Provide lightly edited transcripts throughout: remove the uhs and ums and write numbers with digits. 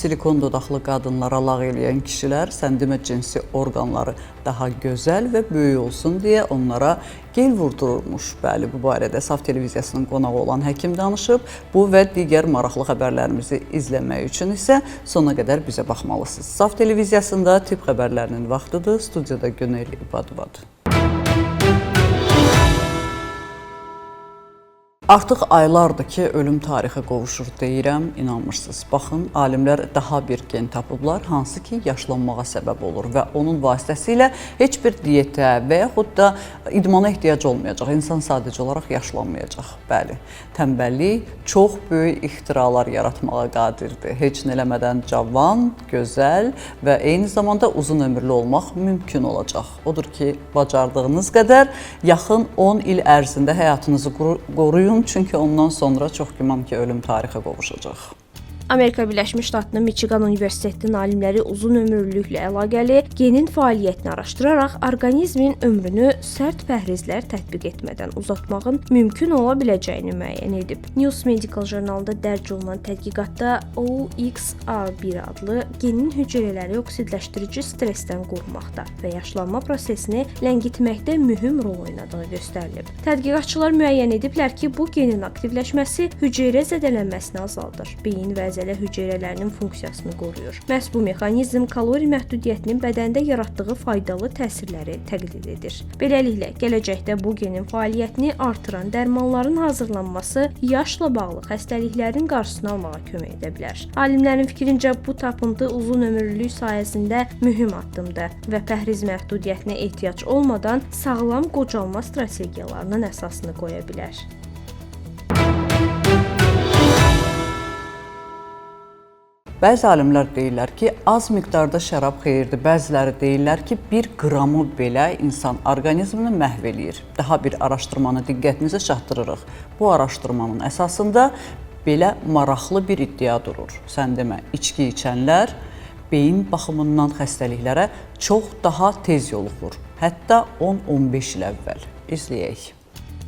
silikon dodaqlı qadınlara lağ eləyən kişilər sən demə cinsi orqanları daha gözəl və böyük olsun deyə onlara gel vurdururmuş. Bəli, bu barədə Saf televiziyasının qonağı olan həkim danışıb. Bu və digər maraqlı xəbərlərimizi izləmək üçün isə sona qədər bizə baxmalısınız. Saf televiziyasında tibb xəbərlərinin vaxtıdır. Studiyada Günel İbadovadır. Artıq aylardır ki, ölüm tarixi qovuşur deyirəm, inanmırsınız. Baxın, alimlər daha bir gen tapıblar, hansı ki, yaşlanmağa səbəb olur və onun vasitəsilə heç bir diyetə və yaxud da idmana ehtiyac olmayacaq. İnsan sadəcə olaraq yaşlanmayacaq. Bəli, tənbəllik çox böyük ixtiralar yaratmağa qadirdir. Heç nə eləmədən cavan, gözəl və eyni zamanda uzun ömürlü olmaq mümkün olacaq. Odur ki, bacardığınız qədər yaxın 10 il ərzində həyatınızı qoruyun. Çünki ondan sonra çox güman ki, ölüm tarixi qovuşacaq. Amerika Birləşmiş Ştatının Michigan Universitetinin alimləri uzun ömürlülüklə əlaqəli genin fəaliyyətini araşdıraraq orqanizmin ömrünü sərt pəhrizlər tətbiq etmədən uzatmağın mümkün ola biləcəyini müəyyən edib. News Medical jurnalında dərc olunan tədqiqatda OXR1 adlı genin hüceyrələri oksidləşdirici stressdən qorumaqda və yaşlanma prosesini ləngitməkdə mühüm rol oynadığı göstərilib. Tədqiqatçılar müəyyən ediblər ki, bu genin aktivləşməsi hüceyrə zədələnməsini azaldır, beyin və əzələ hüceyrələrinin funksiyasını qoruyur. Məhz bu mexanizm kalori məhdudiyyətinin bədəndə yaratdığı faydalı təsirləri təqlid edir. Beləliklə, gələcəkdə bu genin fəaliyyətini artıran dərmanların hazırlanması yaşla bağlı xəstəliklərin qarşısını almağa kömək edə bilər. Alimlərin fikrincə, bu tapıntı uzun ömürlülük sayəsində mühüm addımdır və pəhriz məhdudiyyətinə ehtiyac olmadan sağlam qocalma strategiyalarının əsasını qoya bilər. Bəzi alimlər deyirlər ki, az miqdarda şərab xeyirdir. Bəziləri deyirlər ki, 1 qramı belə insan orqanizmini məhv eləyir. Daha bir araşdırmanı diqqətinizə çatdırırıq. Bu araşdırmanın əsasında belə maraqlı bir iddia durur. Sən demə, içki içənlər beyin baxımından xəstəliklərə çox daha tez yoluxur. Hətta 10-15 il əvvəl. İzləyək.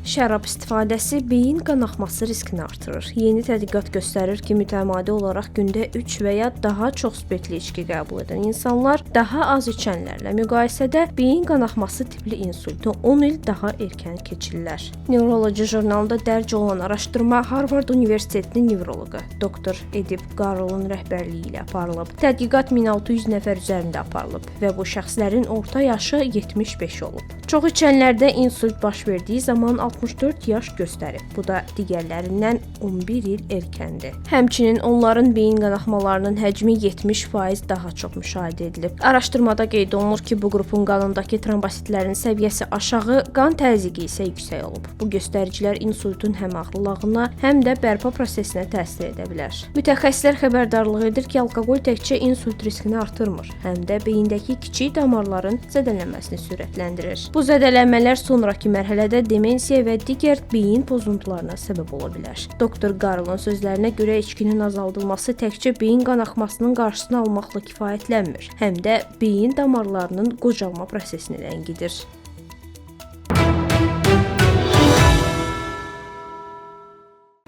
Şərab istifadəsi beyin qanaxması riskini artırır. Yeni tədqiqat göstərir ki, mütəmadi olaraq gündə 3 və ya daha çox spirtli içki qəbul edən insanlar daha az içənlərlə müqayisədə beyin qanaxması tipli insultu 10 il daha erkən keçirlər. Neuroloji jurnalında dərc olunan araşdırma Harvard Universitetinin nevroloqu Dr. Edip Garrell'ın rəhbərliyi ilə aparılıb. Tədqiqat 1600 nəfər üzərində aparılıb və bu şəxslərin orta yaşı 75 olub. Çox içənlərdə insult baş verdiyi zaman 64 yaş göstərib. Bu da digərlərindən 11 il erkəndir. Həmçinin onların beyin qanaxmalarının həcmi 70% daha çox müşahidə edilib. Araşdırmada qeyd olunur ki, bu qrupun qanındakı trombositlərin səviyyəsi aşağı, qan təzyiqi isə yüksək olub. Bu göstəricilər insultun həm ağrılığına, həm də bərpa prosesinə təsir edə bilər. Mütəxəssislər xəbərdarlıq edir ki, alkoqol təkcə insult riskini artırmır, həm də beyindəki kiçik damarların zədələnməsini sürətləndirir. Bu zədələnmələr sonrakı mərhələdə demensiya və digər beyin pozuntularına səbəb ola bilər. Dr. Garrell'ın sözlərinə görə içkinin azaldılması təkcə beyin qanaxmasının qarşısını almaqla kifayətlənmir, həm də beyin damarlarının qocalma prosesini ləngidir.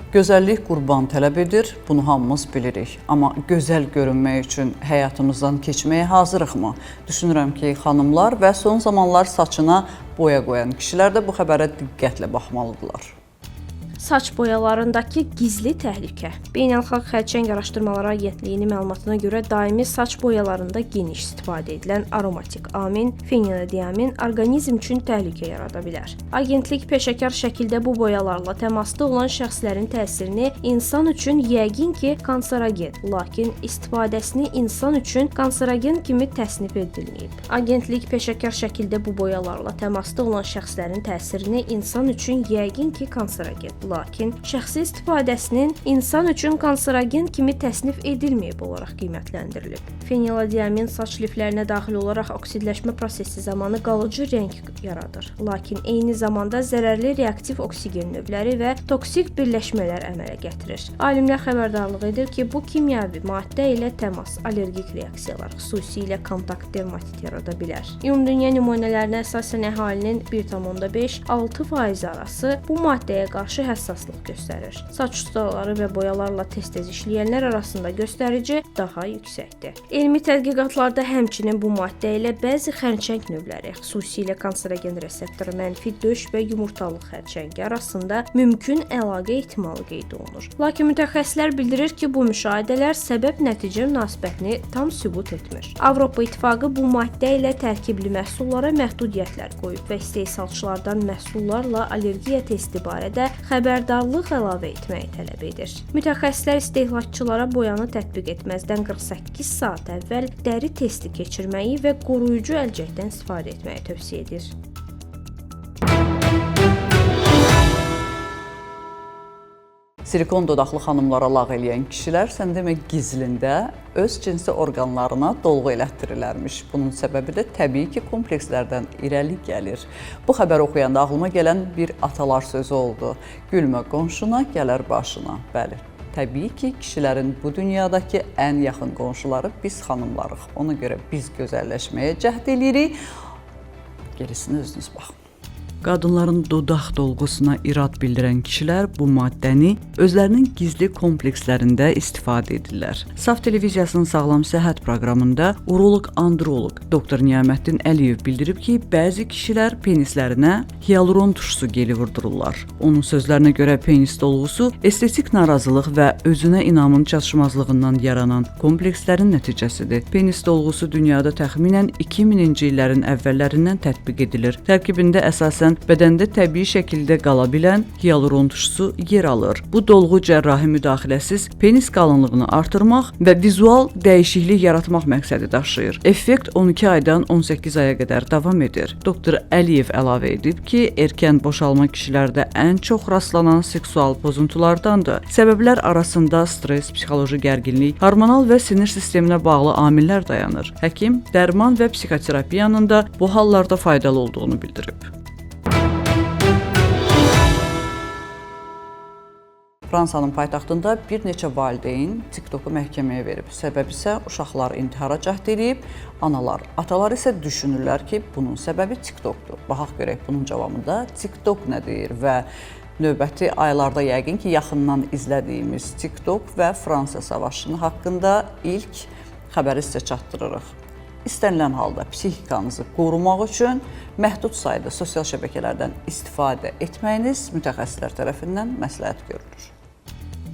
Gözəllik qurban tələb edir, bunu hamımız bilirik. Amma gözəl görünmək üçün həyatımızdan keçməyə hazırıqmı? Düşünürəm ki, xanımlar və son zamanlar saçına boya qoyan kişilər də bu xəbərə diqqətlə baxmalıdırlar. Saç boyalarındakı gizli təhlükə. Beynəlxalq xərçəng araşdırmalara agentliyinin məlumatına görə daimi saç boyalarında geniş istifadə edilən aromatik amin, fenilediamin orqanizm üçün təhlükə yarada bilər. Agentlik peşəkar şəkildə bu boyalarla təmasda olan şəxslərin təsirini insan üçün yəqin ki, kanserogen, lakin istifadəsini insan üçün kanserogen kimi təsnif edilməyib. Agentlik peşəkar şəkildə bu boyalarla təmasda olan şəxslərin təsirini insan üçün yəqin ki, kanserogen, lakin şəxsi istifadəsinin insan üçün kanserogen kimi təsnif edilməyib olaraq qiymətləndirilib. Fenilediamin saç liflərinə daxil olaraq oksidləşmə prosesi zamanı qalıcı rəng yaradır, lakin eyni zamanda zərərli reaktiv oksigen növləri və toksik birləşmələr əmələ gətirir. Alimlər xəbərdarlıq edir ki, bu kimyəvi maddə ilə təmas, allergik reaksiyalar, xüsusilə kontakt dermatit yarada bilər. Ümumdünya nümunələrinə əsasən əhalinin 1,5-6% arası bu maddəyə qarşı həssas həssaslıq göstərir. Saç ustaları və boyalarla tez-tez işləyənlər arasında göstərici daha yüksəkdir. Elmi tədqiqatlarda həmçinin bu maddə ilə bəzi xərçəng növləri, xüsusilə kanserogen reseptoru mənfi döş və yumurtalıq xərçəngi arasında mümkün əlaqə ehtimalı qeyd olunur. Lakin mütəxəssislər bildirir ki, bu müşahidələr səbəb-nəticə münasibətini tam sübut etmir. Avropa İttifaqı bu maddə ilə tərkibli məhsullara məhdudiyyətlər qoyub və istehsalçılardan məhsullarla allergiya testi barədə xəbərdarlıq əlavə etməyi tələb edir. Mütəxəssislər istehlakçılara boyanı tətbiq etməzdən 48 saat əvvəl dəri testi keçirməyi və qoruyucu əlcəkdən istifadə etməyi tövsiyə edir. Silikon dodaqlı xanımlara lağ eləyən kişilər sən demə gizlində öz cinsi orqanlarına dolğu elətdirirlərmiş. Bunun səbəbi də təbii ki, komplekslərdən irəli gəlir. Bu xəbəri oxuyanda ağlıma gələn bir atalar sözü oldu. Gülmə qonşuna, gələr başına. Bəli, təbii ki, kişilərin bu dünyadakı ən yaxın qonşuları biz xanımlarıq. Ona görə biz gözəlləşməyə cəhd eləyirik. Gerisini özünüz baxın. Qadınların dodaq dolğusuna irad bildirən kişilər bu maddəni özlərinin gizli komplekslərində istifadə edirlər. Saf televiziyasının Sağlam Səhət proqramında uroloq-androloq doktor Niyaməddin Əliyev bildirib ki, bəzi kişilər penislərinə hialuron turşusu geli vurdururlar. Onun sözlərinə görə penis dolğusu estetik narazılıq və özünə inamın çatışmazlığından yaranan komplekslərin nəticəsidir. Penis dolğusu dünyada təxminən 2000-ci illərin əvvəllərindən tətbiq edilir. Tərkibində əsasən bədəndə təbii şəkildə qala bilən hialuron turşusu yer alır. Bu dolğu cərrahi müdaxiləsiz penis qalınlığını artırmaq və vizual dəyişiklik yaratmaq məqsədi daşıyır. Effekt 12 aydan 18 aya qədər davam edir. Doktor Əliyev əlavə edib ki, erkən boşalma kişilərdə ən çox rastlanan seksual pozuntulardandır. Səbəblər arasında stres, psixoloji gərginlik, hormonal və sinir sisteminə bağlı amillər dayanır. Həkim dərman və psixoterapiyanın da bu hallarda faydalı olduğunu bildirib. Fransanın paytaxtında bir neçə valideyn TikToku məhkəməyə verib. Səbəb isə uşaqlar intihara cəhd edib, atalar isə düşünürlər ki, bunun səbəbi TikTokdur. Baxaq görək bunun cavabında TikTok nə deyir və növbəti aylarda yəqin ki, yaxından izlədiyimiz TikTok və Fransa savaşının haqqında ilk xəbəri sizə çatdırırıq. İstənilən halda psixikanızı qorumaq üçün məhdud sayda sosial şəbəkələrdən istifadə etməyiniz mütəxəssislər tərəfindən məsləhət görülür.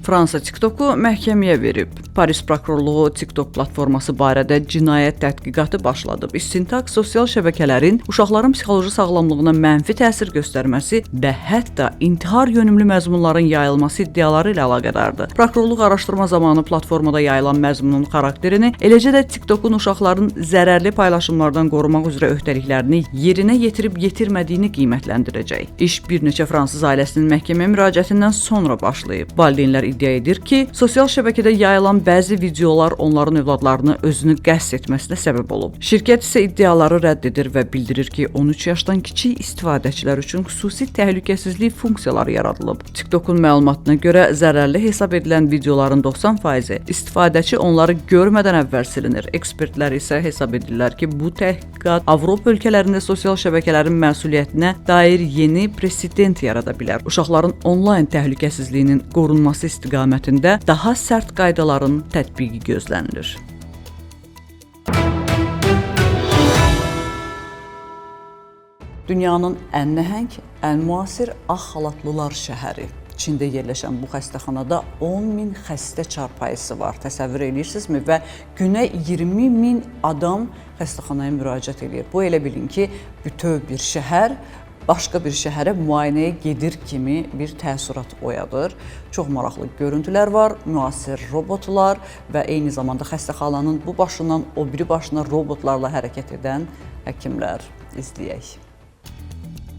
Fransa TikToku məhkəməyə verib. Paris prokurorluğu TikTok platforması barədə cinayət tədqiqatı başladıb. İstintaq sosial şəbəkələrin uşaqların psixoloji sağlamlığına mənfi təsir göstərməsi və hətta intihar yönümlü məzmunların yayılması iddiaları ilə əlaqədardır. Prokurorluq araşdırma zamanı platformada yayılan məzmunun xarakterini, eləcə də TikTokun uşaqların zərərli paylaşımlardan qorumaq üzrə öhdəliklərini yerinə yetirib-yetirmədiyini qiymətləndirəcək. İş bir neçə fransız ailəsinin məhkəməyə müraciətindən sonra başlayıb. Valideynlər iddia edir ki, sosial şəbəkədə yayılan bəzi videolar onların övladlarını özünü qəsd etməsinə səbəb olub. Şirkət isə iddiaları rədd edir və bildirir ki, 13 yaşdan kiçik istifadəçilər üçün xüsusi təhlükəsizlik funksiyaları yaradılıb. TikTokun məlumatına görə zərərli hesab edilən videoların 90%-i istifadəçi onları görmədən əvvəl silinir. Ekspertlər isə hesab edirlər ki, bu təhqiqat Avropa ölkələrində sosial şəbəkələrin məsuliyyətinə dair yeni president yarada bilər. Uşaqların onlayn təhlükəsizliyinin qorunması istiqamətində daha sərt qaydaların tətbiqi gözlənilir. Dünyanın ən nəhəng, ən müasir ağ xalatlılar şəhəri. Çində yerləşən bu xəstəxanada 10.000 xəstə çarpayısı var. Təsəvvür edirsinizmi? Və günə 20.000 adam xəstəxanaya müraciət edir. Bu elə bilin ki, bütöv bir şəhər başqa bir şəhərə müayinəyə gedir kimi bir təəssürat oyadır. Çox maraqlı görüntülər var, müasir robotlar və eyni zamanda xəstəxananın bu başından o biri başına robotlarla hərəkət edən həkimlər. İzləyək.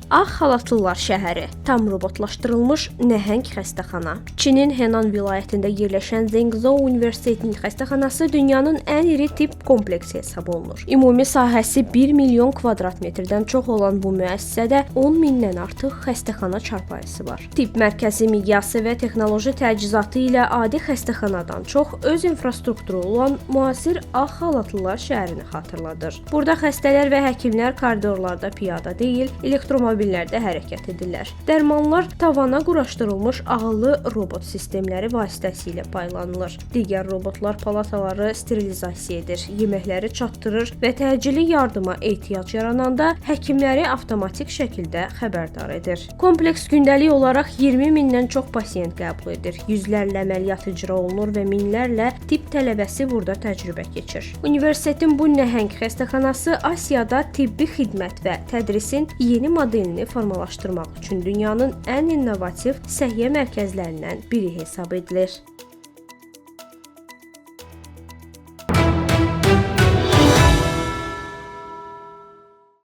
Ağ xalatlılar şəhəri, tam robotlaşdırılmış nəhəng xəstəxana. Çinin Henan vilayətində yerləşən Zhengzhou Universitetinin xəstəxanası dünyanın ən iri tibb kompleksi hesab olunur. Ümumi sahəsi 1 milyon kvadrat metrdən çox olan bu müəssisədə 10 mindən artıq xəstəxana çarpayısı var. Tibb mərkəzi miqyası və texnoloji təchizatı ilə adi xəstəxanadan çox öz infrastrukturu olan müasir ağ xalatlılar şəhərini xatırladır. Burada xəstələr və həkimlər koridorlarda piyada deyil, elektromobil avtomobillərdə hərəkət edirlər. Dərmanlar tavana quraşdırılmış ağıllı robot sistemləri vasitəsilə paylanılır. Digər robotlar palataları sterilizasiya edir, yeməkləri çatdırır və təcili yardıma ehtiyac yarananda həkimləri avtomatik şəkildə xəbərdar edir. Kompleks gündəlik olaraq 20 mindən çox pasiyent qəbul edir. Yüzlərlə əməliyyat icra olunur və minlərlə tibb tələbəsi burada təcrübə keçir. Universitetin bu nəhəng xəstəxanası Asiyada tibbi xidmət və tədrisin yeni modelini formalaşdırmaq üçün dünyanın ən innovativ səhiyyə mərkəzlərindən biri hesab edilir.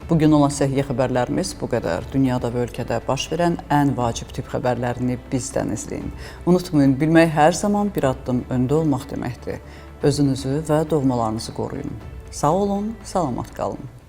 Bugün olan səhiyyə xəbərlərimiz bu qədər. Dünyada və ölkədə baş verən ən vacib tibb xəbərlərini bizdən izləyin. Unutmayın, bilmək hər zaman bir addım öndə olmaq deməkdir. Özünüzü və doğmalarınızı qoruyun. Sağ olun, salamat qalın.